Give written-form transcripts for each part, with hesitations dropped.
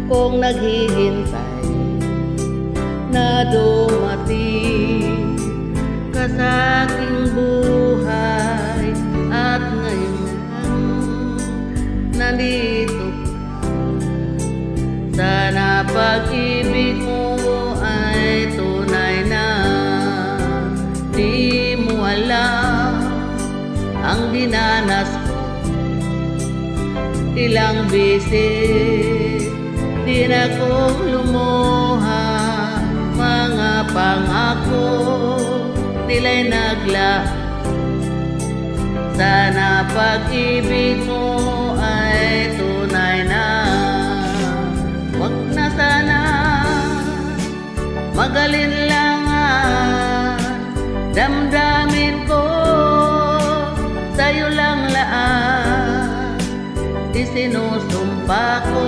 kong naghihintay na dumating ka sa aking buhay. At ngayon nandito ka, sana pag-ibig mo ay tunay na. Di mo alam ang dinanas ko, ilang beses din akong lumuha. Mga pangako nila'y naglaho, sana pag-ibig mo ay tunay na. Wag na sana magalinlangan, damdamin ko sa'yo lang laan. Isinusumpa ko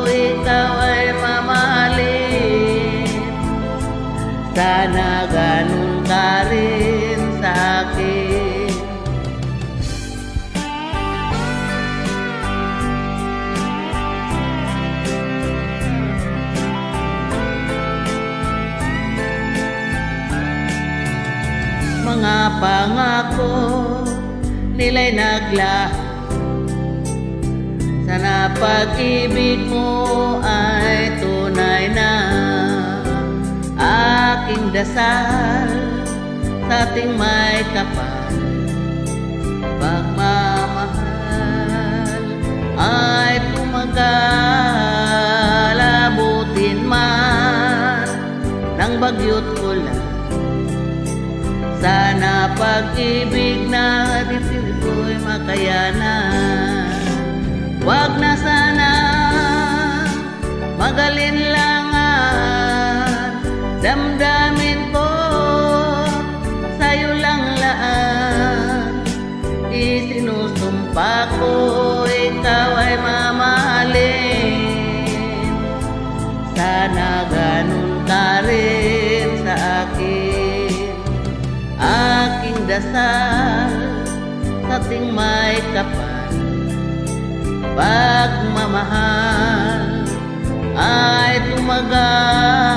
ikaw ay mamahalin, sana ganun ka rin sa akin. Mga pangako nila'y naglaho, sana pag-ibig mo ay tunay na. Aking dasal sa ating may kapal, pagmamahal ay tumagal. Abutin man ng bagyo't ulan, sana pag-ibig natin ko'y makayanan. Wag na sana magalinlangan, damdamin ko sa'yo lang laan. Isinusumpa ko ikaw ay mamahalin, sana ganun ka rin sa akin. Aking dasal sa ating may kapal, pagmamahal ay tumagal.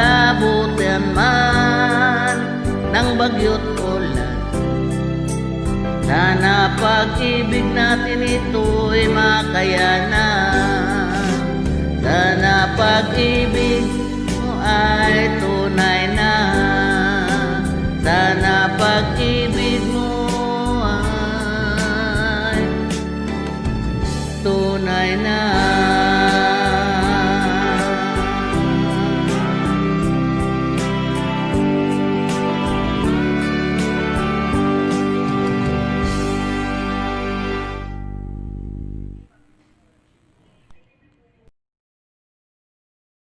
Abutin man ng bagyo't ulan, sana pag-ibig natin ito'y makayanan. Sana pag-ibig mo ay tunay na, sana pag-ibig mo ay tunay na.